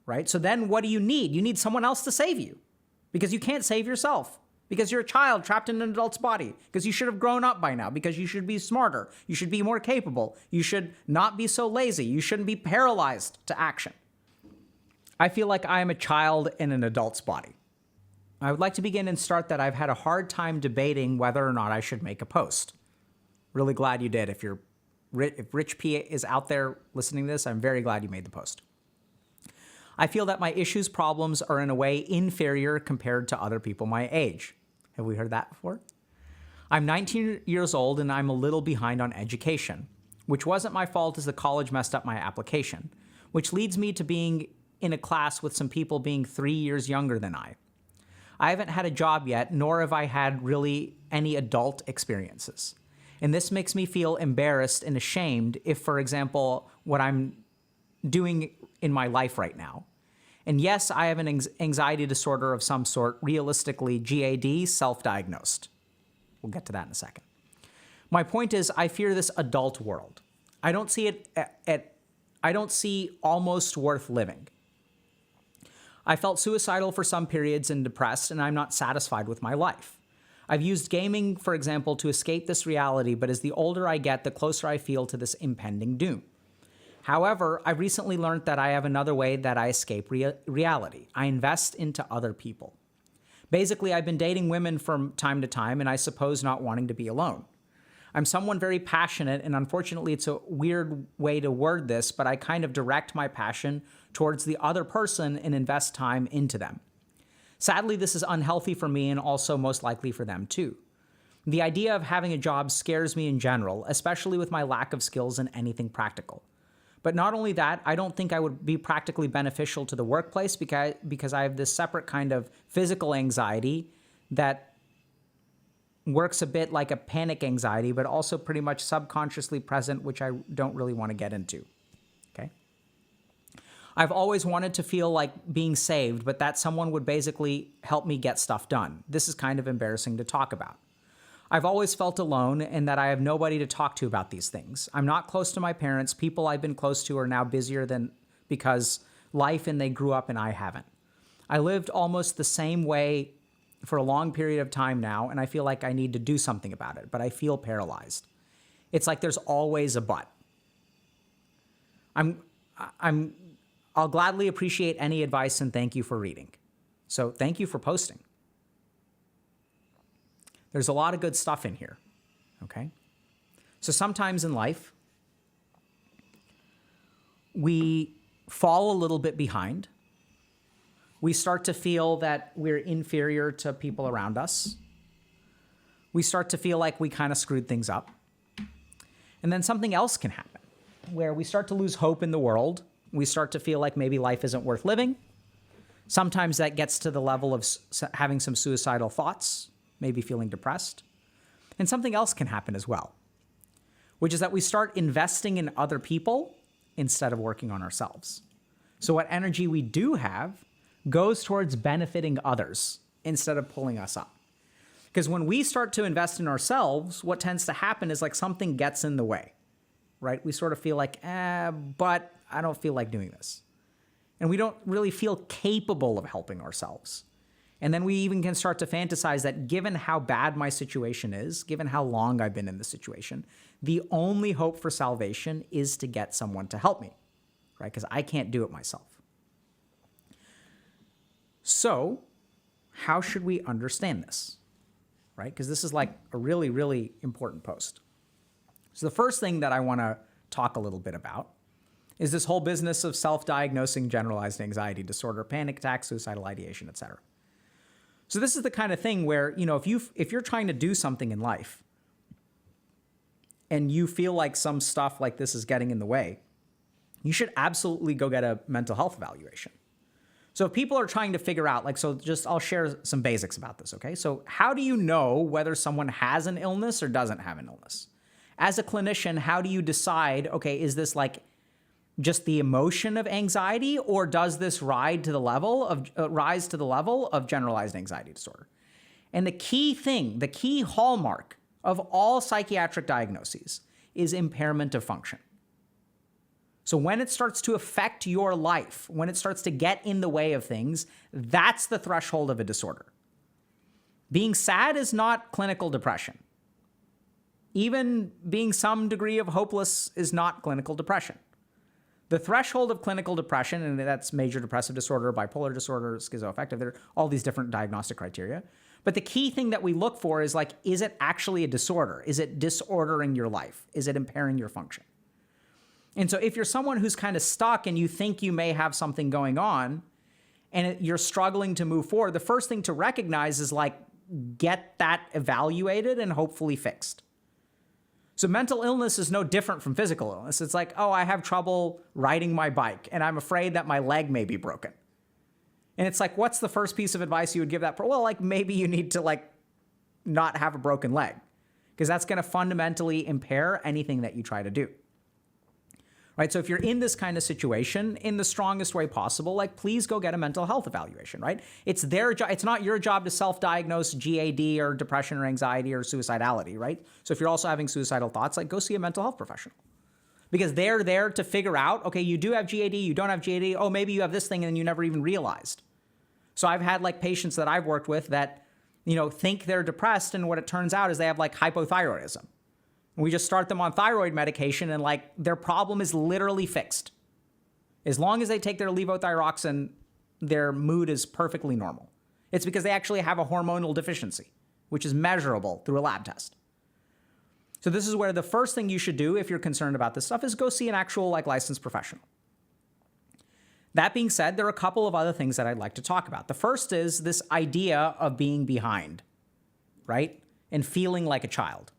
right? So then what do you need? You need someone else to save you because you can't save yourself. Because you're a child trapped in an adult's body, because you should have grown up by now, because you should be smarter, you should be more capable, you should not be so lazy, you shouldn't be paralyzed to action. I feel like I am a child in an adult's body. I would like to begin and start that I've had a hard time debating whether or not I should make a post. Really glad you did. If Rich P is out there listening to this, I'm very glad you made the post. I feel that my issues, problems are in a way inferior compared to other people my age. Have we heard that before? I'm 19 years old and I'm a little behind on education, which wasn't my fault as the college messed up my application, which leads me to being in a class with some people being 3 years younger than I. I haven't had a job yet, nor have I had really any adult experiences. And this makes me feel embarrassed and ashamed if, for example, what I'm doing in my life right now. And yes, I have an anxiety disorder of some sort, realistically GAD, self-diagnosed. We'll get to that in a second. My point is, I fear this adult world. I don't see I don't see almost worth living. I felt suicidal for some periods and depressed, and I'm not satisfied with my life. I've used gaming, for example, to escape this reality, but as the older I get, the closer I feel to this impending doom. However, I recently learned that I have another way that I escape reality. I invest into other people. Basically, I've been dating women from time to time, and I suppose not wanting to be alone. I'm someone very passionate, and unfortunately, it's a weird way to word this, but I kind of direct my passion towards the other person and invest time into them. Sadly, this is unhealthy for me and also most likely for them too. The idea of having a job scares me in general, especially with my lack of skills in anything practical. But not only that, I don't think I would be practically beneficial to the workplace because I have this separate kind of physical anxiety that works a bit like a panic anxiety, but also pretty much subconsciously present, which I don't really want to get into. Okay. I've always wanted to feel like being saved, but that someone would basically help me get stuff done. This is kind of embarrassing to talk about. I've always felt alone and that I have nobody to talk to about these things. I'm not close to my parents. People I've been close to are now busier than because life and they grew up and I haven't. I lived almost the same way for a long period of time now, and I feel like I need to do something about it, but I feel paralyzed. It's like there's always a but. I'll gladly appreciate any advice and thank you for reading. So thank you for posting. There's a lot of good stuff in here, okay? So sometimes in life, we fall a little bit behind. We start to feel that we're inferior to people around us. We start to feel like we kind of screwed things up. And then something else can happen, where we start to lose hope in the world. We start to feel like maybe life isn't worth living. Sometimes that gets to the level of having some suicidal thoughts, maybe feeling depressed. And something else can happen as well, which is that we start investing in other people instead of working on ourselves. So what energy we do have goes towards benefiting others instead of pulling us up. Because when we start to invest in ourselves, what tends to happen is like something gets in the way, right? We sort of feel like, but I don't feel like doing this. And we don't really feel capable of helping ourselves. And then we even can start to fantasize that given how bad my situation is, given how long I've been in this situation, the only hope for salvation is to get someone to help me, right? Because I can't do it myself. So how should we understand this, right? Because this is like a really, really important post. So the first thing that I want to talk a little bit about is this whole business of self-diagnosing generalized anxiety disorder, panic attacks, suicidal ideation, etc. So this is the kind of thing where, you know, if you're trying to do something in life and you feel like some stuff like this is getting in the way, you should absolutely go get a mental health evaluation. So if people are trying to figure out, I'll share some basics about this, okay? So how do you know whether someone has an illness or doesn't have an illness? As a clinician, how do you decide, okay, is this like just the emotion of anxiety, or does this rise to the level of generalized anxiety disorder? And the key thing, the key hallmark of all psychiatric diagnoses is impairment of function. So when it starts to affect your life, when it starts to get in the way of things, that's the threshold of a disorder. Being sad is not clinical depression. Even being some degree of hopeless is not clinical depression. The threshold of clinical depression, and that's major depressive disorder, bipolar disorder, schizoaffective, there are all these different diagnostic criteria. But the key thing that we look for is like, is it actually a disorder? Is it disordering your life? Is it impairing your function? And so if you're someone who's kind of stuck and you think you may have something going on and you're struggling to move forward, the first thing to recognize is like, get that evaluated and hopefully fixed. So mental illness is no different from physical illness. It's like, oh, I have trouble riding my bike and I'm afraid that my leg may be broken. And it's like, what's the first piece of advice you would give that? Well, like maybe you need to like not have a broken leg because that's going to fundamentally impair anything that you try to do. Right? So if you're in this kind of situation, in the strongest way possible, like please go get a mental health evaluation, right? It's their job. It's not your job to self-diagnose GAD or depression or anxiety or suicidality, right? So if you're also having suicidal thoughts, like go see a mental health professional because they're there to figure out, okay, you do have GAD, you don't have GAD. Oh, maybe you have this thing and you never even realized. So I've had like patients that I've worked with that, think they're depressed. And what it turns out is they have like hypothyroidism. We just start them on thyroid medication and like their problem is literally fixed. As long as they take their levothyroxine, their mood is perfectly normal. It's because they actually have a hormonal deficiency, which is measurable through a lab test. So this is where the first thing you should do if you're concerned about this stuff is go see an actual like licensed professional. That being said, there are a couple of other things that I'd like to talk about. The first is this idea of being behind, right? And feeling like a child.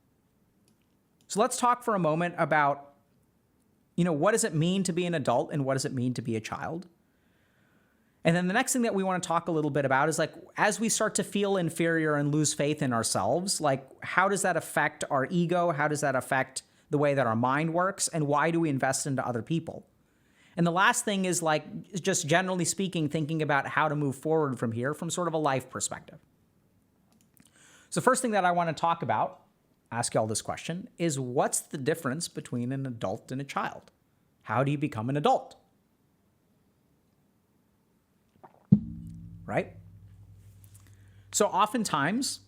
So let's talk for a moment about, what does it mean to be an adult and what does it mean to be a child? And then the next thing that we want to talk a little bit about is like, as we start to feel inferior and lose faith in ourselves, like how does that affect our ego? How does that affect the way that our mind works? And why do we invest into other people? And the last thing is like, just generally speaking, thinking about how to move forward from here from sort of a life perspective. So first thing that I want to talk about, ask y'all this question, is what's the difference between an adult and a child? How do you become an adult? Right? So oftentimes,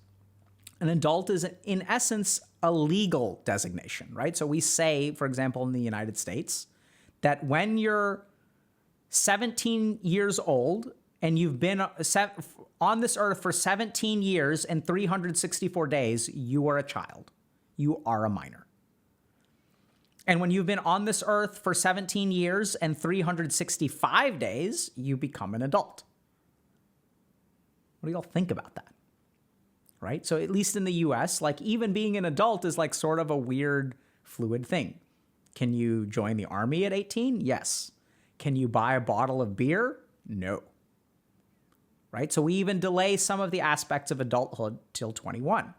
an adult is in essence a legal designation, right? So we say, for example, in the United States, that when you're 17 years old and you've been on this earth for 17 years and 364 days, you are a child. You are a minor. And when you've been on this earth for 17 years and 365 days, you become an adult. What do y'all think about that? Right? So at least in the US, like even being an adult is like sort of a weird, fluid thing. Can you join the army at 18? Yes. Can you buy a bottle of beer? No. Right? So we even delay some of the aspects of adulthood till 21.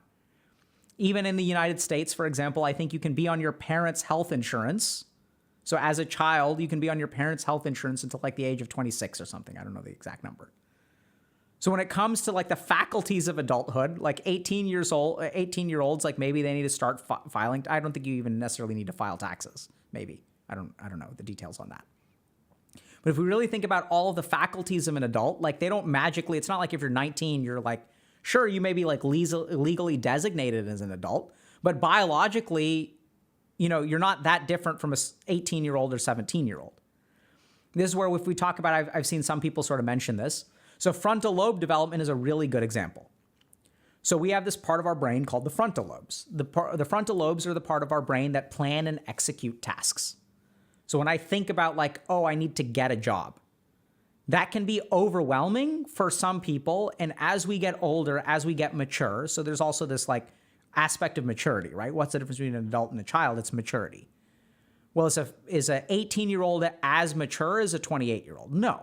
Even in the United States, for example, I think you can be on your parents' health insurance. So as a child, you can be on your parents' health insurance until like the age of 26 or something. I don't know the exact number. So when it comes to like the faculties of adulthood, like 18-year-olds, like maybe they need to start filing. I don't think you even necessarily need to file taxes. Maybe. I don't know the details on that. But if we really think about all of the faculties of an adult, like they don't magically, it's not like if you're 19, you're like, sure, you may be like legally designated as an adult, but biologically, you're not that different from a 18-year-old or 17-year-old. This is where if we talk about, I've seen some people sort of mention this. So frontal lobe development is a really good example. So we have this part of our brain called the frontal lobes. The frontal lobes are the part of our brain that plan and execute tasks. So when I think about like, oh, I need to get a job, that can be overwhelming for some people. And as we get older, as we get mature, so there's also this like aspect of maturity, right? What's the difference between an adult and a child? It's maturity. Well, is a 18-year-old as mature as a 28-year-old? No,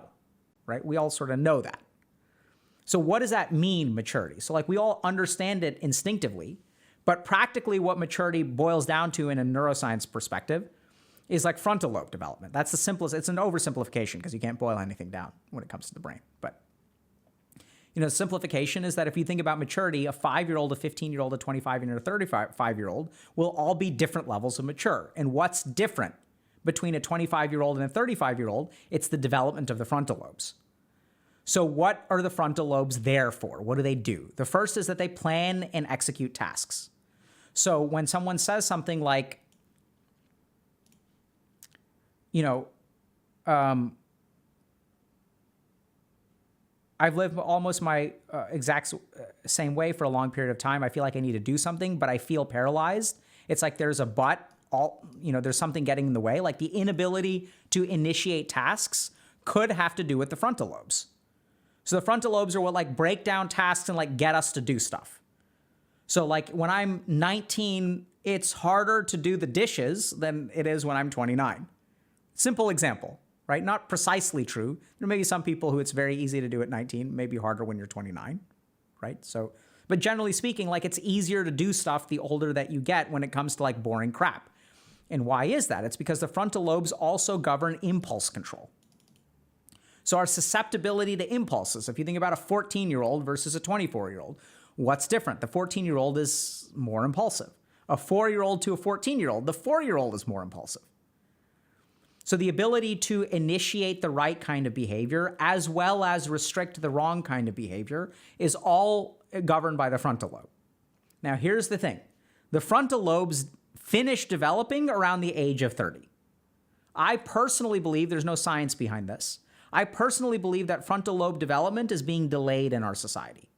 right? We all sort of know that. So what does that mean, maturity? So like we all understand it instinctively, but practically what maturity boils down to in a neuroscience perspective is like frontal lobe development. That's the simplest. It's an oversimplification because you can't boil anything down when it comes to the brain. But, simplification is that if you think about maturity, a 5-year-old, a 15-year-old, a 25-year-old, and a 35-year-old will all be different levels of mature. And what's different between a 25-year-old and a 35-year-old, it's the development of the frontal lobes. So what are the frontal lobes there for? What do they do? The first is that they plan and execute tasks. So when someone says something like, I've lived almost my exact same way for a long period of time. I feel like I need to do something, but I feel paralyzed. It's like there's a but, there's something getting in the way. Like the inability to initiate tasks could have to do with the frontal lobes. So the frontal lobes are what like break down tasks and like get us to do stuff. So like when I'm 19, it's harder to do the dishes than it is when I'm 29. Simple example, right? Not precisely true. There may be some people who it's very easy to do at 19, maybe harder when you're 29, right? So, but generally speaking, like it's easier to do stuff the older that you get when it comes to like boring crap. And why is that? It's because the frontal lobes also govern impulse control. So our susceptibility to impulses, if you think about a 14-year-old versus a 24-year-old, what's different? The 14-year-old is more impulsive. A 4-year-old to a 14-year-old, the 4-year-old is more impulsive. So the ability to initiate the right kind of behavior as well as restrict the wrong kind of behavior is all governed by the frontal lobe. Now here's the thing. The frontal lobes finish developing around the age of 30. I personally believe there's no science behind this. I personally believe that frontal lobe development is being delayed in our society.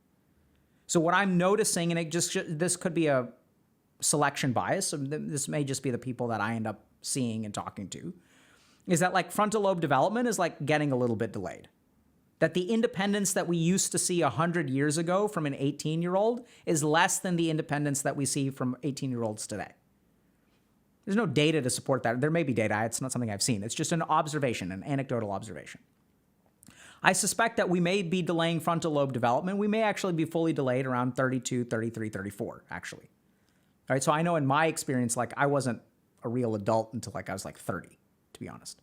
So what I'm noticing, and this could be a selection bias, so this may just be the people that I end up seeing and talking to, is that like frontal lobe development is like getting a little bit delayed. That the independence that we used to see 100 years ago from an 18-year-old is less than the independence that we see from 18-year-olds today. There's no data to support that. There may be data. It's not something I've seen. It's just an observation, an anecdotal observation. I suspect that we may be delaying frontal lobe development. We may actually be fully delayed around 32, 33, 34, actually. All right, so I know in my experience, like I wasn't a real adult until like I was like 30, to be honest.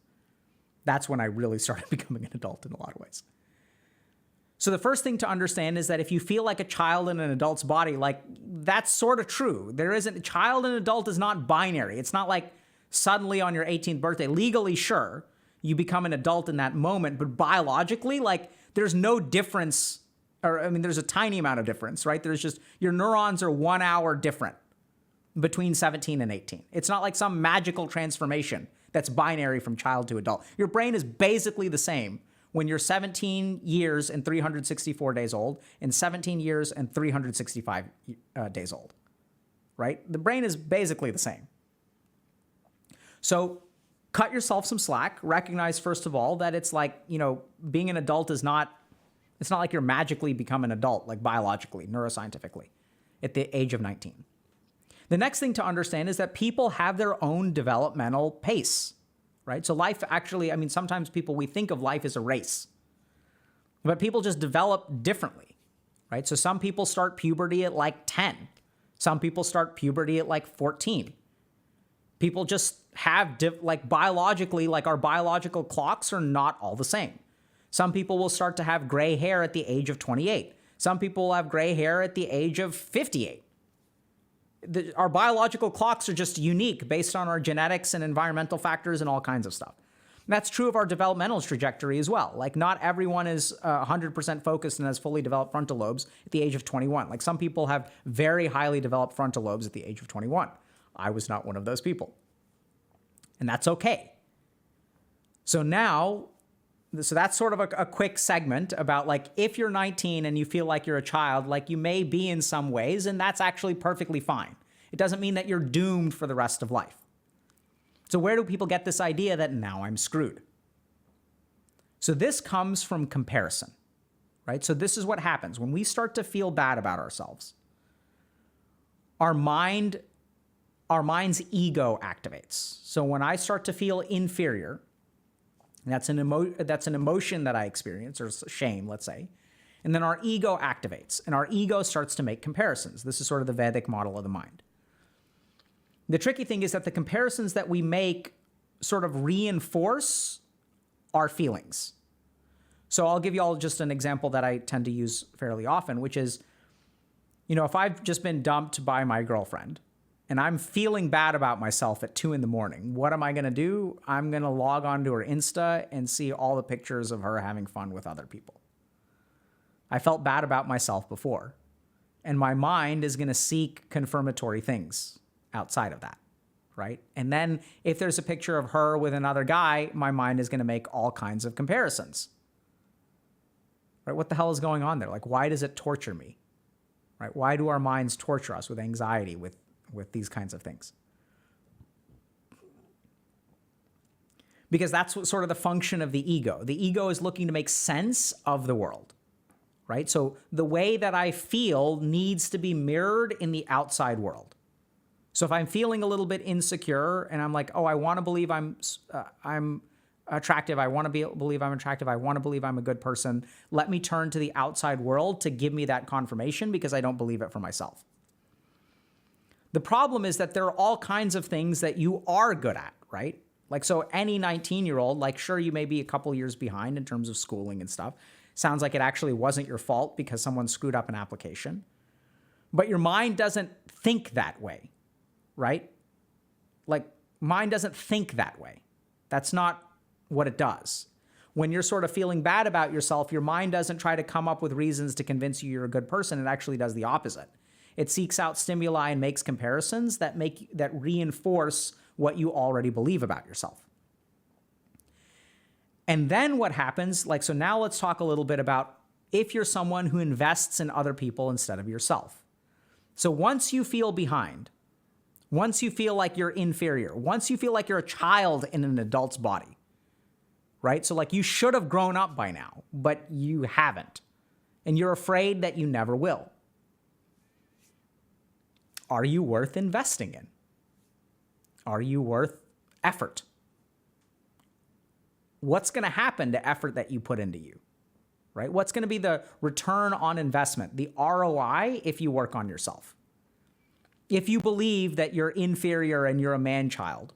That's when I really started becoming an adult in a lot of ways. So the first thing to understand is that if you feel like a child in an adult's body, like that's sort of true. There isn't, child and adult is not binary. It's not like suddenly on your 18th birthday, legally, sure, you become an adult in that moment, but biologically, like there's no difference, or I mean, there's a tiny amount of difference, right? There's just, your neurons are 1 hour different between 17 and 18. It's not like some magical transformation that's binary from child to adult. Your brain is basically the same when you're 17 years and 364 days old and 17 years and 365 days old, right? The brain is basically the same. So cut yourself some slack. Recognize, first of all, that it's like, being an adult is not, it's not like you're magically become an adult, like biologically, neuroscientifically, at the age of 19. The next thing to understand is that people have their own developmental pace, right? So life actually, I mean, sometimes we think of life as a race, but people just develop differently, right? So some people start puberty at like 10. Some people start puberty at like 14. People just have, biologically, like our biological clocks are not all the same. Some people will start to have gray hair at the age of 28. Some people will have gray hair at the age of 58. Our biological clocks are just unique based on our genetics and environmental factors and all kinds of stuff. And that's true of our developmental trajectory as well. Like not everyone is 100% focused and has fully developed frontal lobes at the age of 21. Like some people have very highly developed frontal lobes at the age of 21. I was not one of those people. And that's okay. So that's sort of a quick segment about like, if you're 19 and you feel like you're a child, like you may be in some ways, and that's actually perfectly fine. It doesn't mean that you're doomed for the rest of life. So where do people get this idea that now I'm screwed? So this comes from comparison, right? So this is what happens when we start to feel bad about ourselves. Our mind's ego activates. So when I start to feel inferior, that's an emotion that I experience, or shame, let's say. And then our ego activates, and our ego starts to make comparisons. This is sort of the Vedic model of the mind. The tricky thing is that the comparisons that we make sort of reinforce our feelings. So I'll give you all just an example that I tend to use fairly often, which is, if I've just been dumped by my girlfriend, and I'm feeling bad about myself at 2 a.m, what am I going to do? I'm going to log on to her Insta and see all the pictures of her having fun with other people. I felt bad about myself before, and my mind is going to seek confirmatory things outside of that, right? And then if there's a picture of her with another guy, my mind is going to make all kinds of comparisons. Right? What the hell is going on there? Like, why does it torture me? Right? Why do our minds torture us with anxiety, with these kinds of things? Because that's what sort of the function of the ego. The ego is looking to make sense of the world, right? So the way that I feel needs to be mirrored in the outside world. So if I'm feeling a little bit insecure and I'm like, oh, I want to believe I'm attractive. I want to believe I'm attractive. I want to believe I'm a good person. Let me turn to the outside world to give me that confirmation because I don't believe it for myself. The problem is that there are all kinds of things that you are good at, right? Like, so any 19-year-old, like, sure, you may be a couple years behind in terms of schooling and stuff. Sounds like it actually wasn't your fault because someone screwed up an application. But your mind doesn't think that way, right? Like, mind doesn't think that way. That's not what it does. When you're sort of feeling bad about yourself, your mind doesn't try to come up with reasons to convince you you're a good person. It actually does the opposite. It seeks out stimuli and makes comparisons that reinforce what you already believe about yourself. And then what happens, like, so now let's talk a little bit about if you're someone who invests in other people instead of yourself. So once you feel behind, once you feel like you're inferior, once you feel like you're a child in an adult's body, right? So like you should have grown up by now, but you haven't. And you're afraid that you never will. Are you worth investing in? Are you worth effort? What's going to happen to effort that you put into you, right? What's going to be the return on investment, the ROI if you work on yourself? If you believe that you're inferior and you're a man-child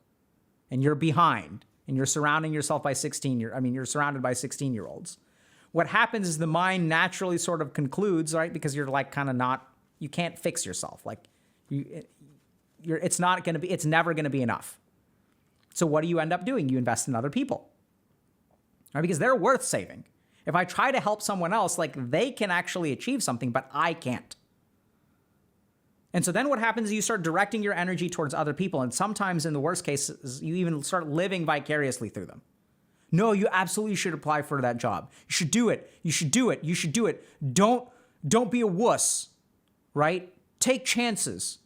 and you're behind and you're surrounding yourself by you're surrounded by 16-year-olds, what happens is the mind naturally sort of concludes, right? Because you're like kind of not, you can't fix yourself. Like it's never going to be enough. So what do you end up doing? You invest in other people, right? Because they're worth saving. If I try to help someone else, like they can actually achieve something, but I can't. And so then what happens is you start directing your energy towards other people. And sometimes in the worst cases, you even start living vicariously through them. No, you absolutely should apply for that job. You should do it. You should do it. You should do it. Don't be a wuss, right? Take chances.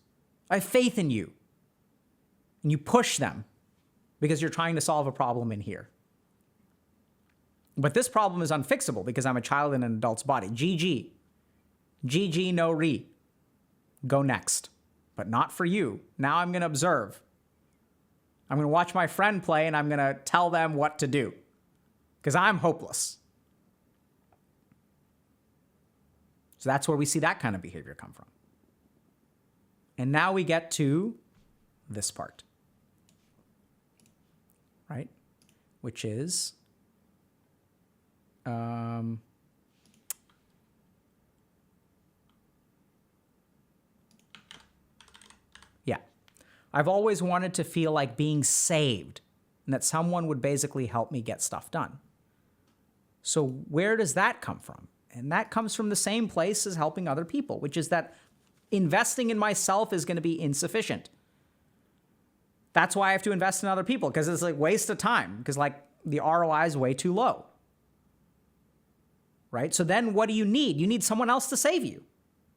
I have faith in you. And you push them because you're trying to solve a problem in here. But this problem is unfixable because I'm a child in an adult's body. GG. GG, no re. Go next. But not for you. Now I'm going to observe. I'm going to watch my friend play and I'm going to tell them what to do. Because I'm hopeless. So that's where we see that kind of behavior come from. And now we get to this part. Right? Which is... yeah. I've always wanted to feel like being saved and that someone would basically help me get stuff done. So where does that come from? And that comes from the same place as helping other people, which is that investing in myself is going to be insufficient. That's why I have to invest in other people, because it's like waste of time, because like the ROI is way too low. Right? So then what do you need? You need someone else to save you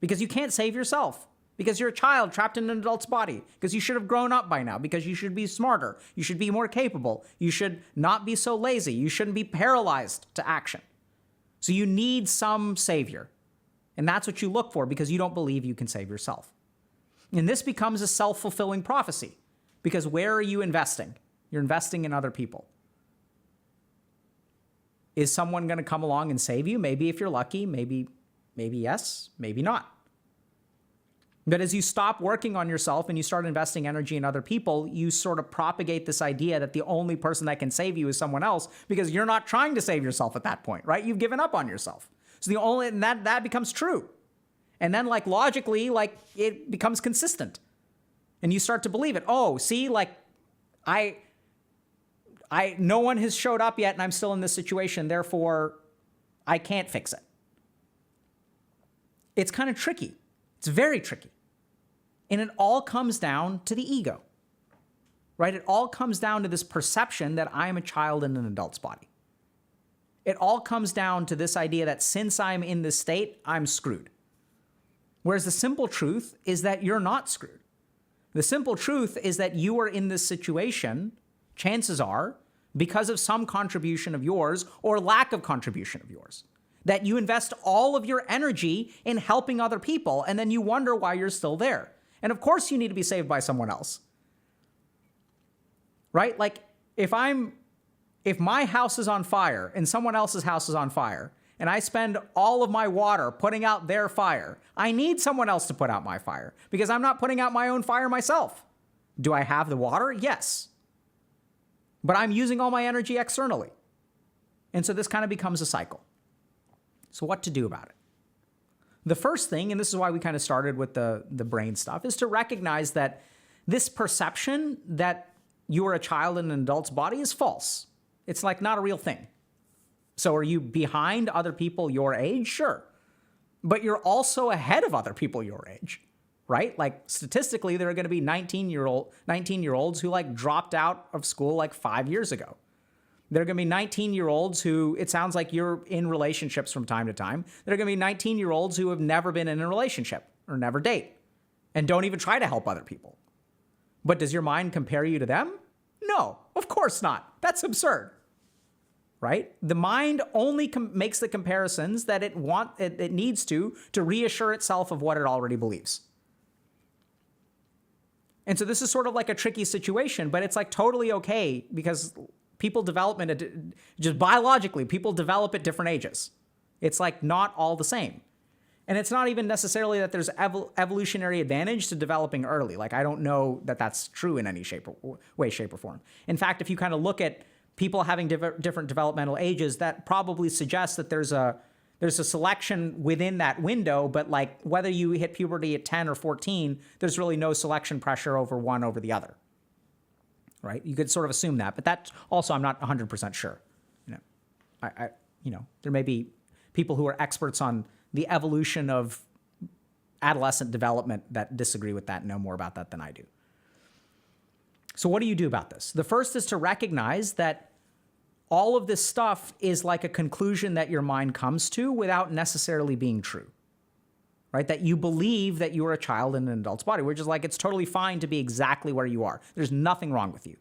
because you can't save yourself because you're a child trapped in an adult's body, because you should have grown up by now, because you should be smarter. You should be more capable. You should not be so lazy. You shouldn't be paralyzed to action. So you need some savior. And that's what you look for because you don't believe you can save yourself. And this becomes a self-fulfilling prophecy because where are you investing? You're investing in other people. Is someone going to come along and save you? Maybe if you're lucky, maybe yes, maybe not. But as you stop working on yourself and you start investing energy in other people, you sort of propagate this idea that the only person that can save you is someone else because you're not trying to save yourself at that point, right? You've given up on yourself. So and that becomes true. And then like logically, like it becomes consistent. And you start to believe it. Oh, see, like no one has showed up yet and I'm still in this situation. Therefore, I can't fix it. It's kind of tricky. It's very tricky. And it all comes down to the ego, right? It all comes down to this perception that I am a child in an adult's body. It all comes down to this idea that since I'm in this state, I'm screwed. Whereas the simple truth is that you're not screwed. The simple truth is that you are in this situation, chances are, because of some contribution of yours or lack of contribution of yours. That you invest all of your energy in helping other people, and then you wonder why you're still there. And of course you need to be saved by someone else. Right? Like, if my house is on fire and someone else's house is on fire, and I spend all of my water putting out their fire, I need someone else to put out my fire because I'm not putting out my own fire myself. Do I have the water? Yes. But I'm using all my energy externally. And so this kind of becomes a cycle. So what to do about it? The first thing, and this is why we kind of started with the brain stuff, is to recognize that this perception that you are a child in an adult's body is false. It's like not a real thing. So are you behind other people your age? Sure. But you're also ahead of other people your age, right? Like statistically, there are going to be 19-year-olds who like dropped out of school like 5 years ago. There are going to be 19-year-olds who, it sounds like you're in relationships from time to time. There are going to be 19-year-olds who have never been in a relationship or never date and don't even try to help other people. But does your mind compare you to them? No, of course not. That's absurd. Right? The mind only makes the comparisons that it needs to reassure itself of what it already believes. And so this is sort of like a tricky situation, but it's like totally okay because people just biologically, people develop at different ages. It's like not all the same. And it's not even necessarily that there's evolutionary advantage to developing early. Like, I don't know that that's true in any way, shape, or form. In fact, if you kind of look at people having different developmental ages, that probably suggests that there's a selection within that window, but like whether you hit puberty at 10 or 14, there's really no selection pressure over one over the other, right? You could sort of assume that, but that also I'm not 100% sure. There may be people who are experts on the evolution of adolescent development that disagree with that and know more about that than I do. So what do you do about this? The first is to recognize that all of this stuff is like a conclusion that your mind comes to without necessarily being true, right? That you believe that you are a child in an adult's body, which is like, it's totally fine to be exactly where you are. There's nothing wrong with you.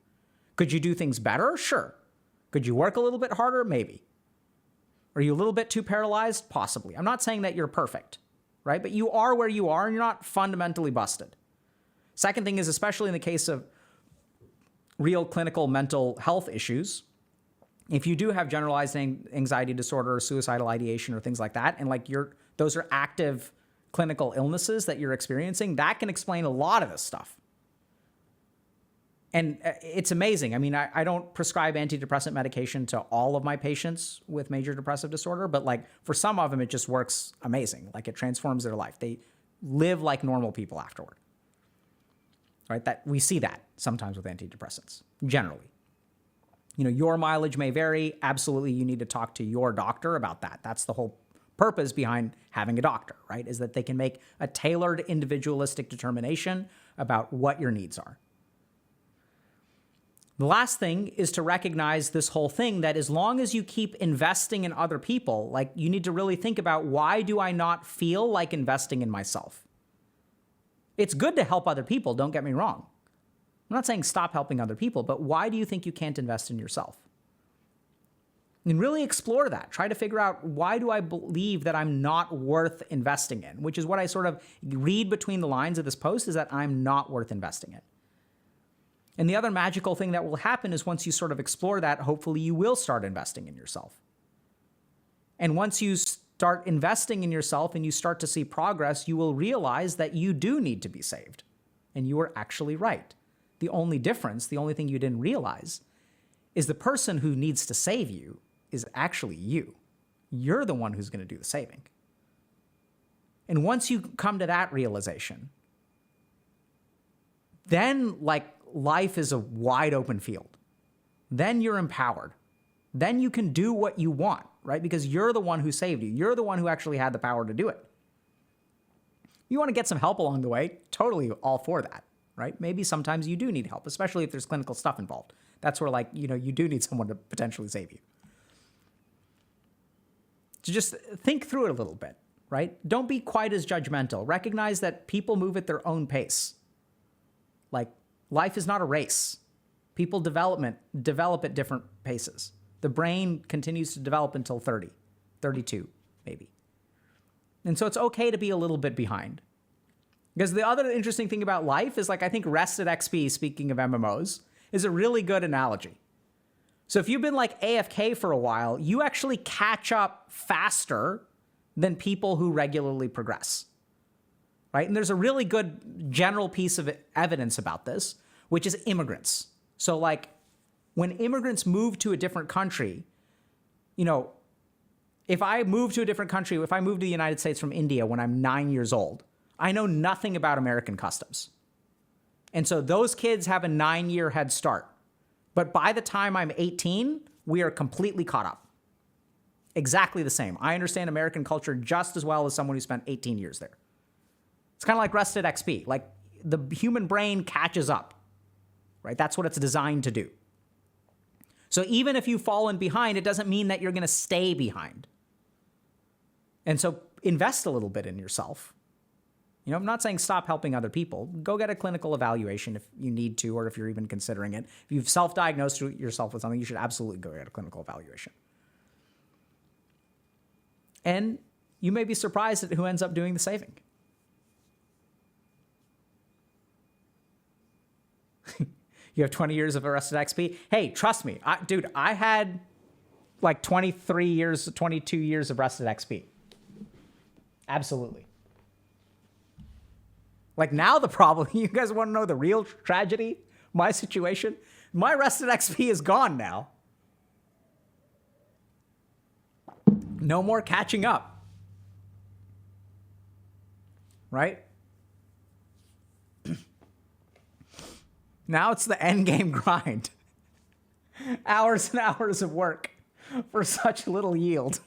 Could you do things better? Sure. Could you work a little bit harder? Maybe. Are you a little bit too paralyzed? Possibly. I'm not saying that you're perfect, right? But you are where you are and you're not fundamentally busted. Second thing is, especially in the case of real clinical mental health issues, if you do have generalized anxiety disorder or suicidal ideation or things like that, and like those are active clinical illnesses that you're experiencing, that can explain a lot of this stuff. And it's amazing. I mean, I don't prescribe antidepressant medication to all of my patients with major depressive disorder, but like for some of them, it just works amazing. Like it transforms their life. They live like normal people afterward. Right? That we see that sometimes with antidepressants, generally. Your mileage may vary. Absolutely, you need to talk to your doctor about that. That's the whole purpose behind having a doctor, right? Is that they can make a tailored, individualistic determination about what your needs are. The last thing is to recognize this whole thing that as long as you keep investing in other people, like you need to really think about, why do I not feel like investing in myself? It's good to help other people, don't get me wrong. I'm not saying stop helping other people, but why do you think you can't invest in yourself? And really explore that. Try to figure out, why do I believe that I'm not worth investing in? Which is what I sort of read between the lines of this post, is that I'm not worth investing in. And the other magical thing that will happen is once you sort of explore that, hopefully you will start investing in yourself. And once you start investing in yourself and you start to see progress, you will realize that you do need to be saved. And you are actually right. The only difference, the only thing you didn't realize, is the person who needs to save you is actually you. You're the one who's going to do the saving. And once you come to that realization, then like life is a wide open field. Then you're empowered. Then you can do what you want, right? Because you're the one who saved you. You're the one who actually had the power to do it. You want to get some help along the way, totally all for that, right? Maybe sometimes you do need help, especially if there's clinical stuff involved. That's where like, you do need someone to potentially save you. So just think through it a little bit, right? Don't be quite as judgmental. Recognize that people move at their own pace. Like, life is not a race. People develop at different paces. The brain continues to develop until 30, 32, maybe. And so it's okay to be a little bit behind. Because the other interesting thing about life is, like, I think Rested XP, speaking of MMOs, is a really good analogy. So if you've been like AFK for a while, you actually catch up faster than people who regularly progress, right? And there's a really good general piece of evidence about this, which is immigrants. So like when immigrants move to a different country, if I move to a different country, if I move to the United States from India when I'm 9 years old, I know nothing about American customs. And so those kids have a 9-year head start. But by the time I'm 18, we are completely caught up. Exactly the same. I understand American culture just as well as someone who spent 18 years there. It's kind of like Rested XP. Like, the human brain catches up, right? That's what it's designed to do. So even if you've fallen behind, it doesn't mean that you're going to stay behind. And so invest a little bit in yourself. I'm not saying stop helping other people. Go get a clinical evaluation if you need to, or if you're even considering it. If you've self-diagnosed yourself with something, you should absolutely go get a clinical evaluation. And you may be surprised at who ends up doing the saving. You have 20 years of Arrested XP. Hey, trust me, I had like 22 years of Arrested XP. Absolutely. Like, now the problem, you guys want to know the real tragedy? My situation? My Rested XP is gone now. No more catching up. Right? Now it's the end game grind. Hours and hours of work for such little yield.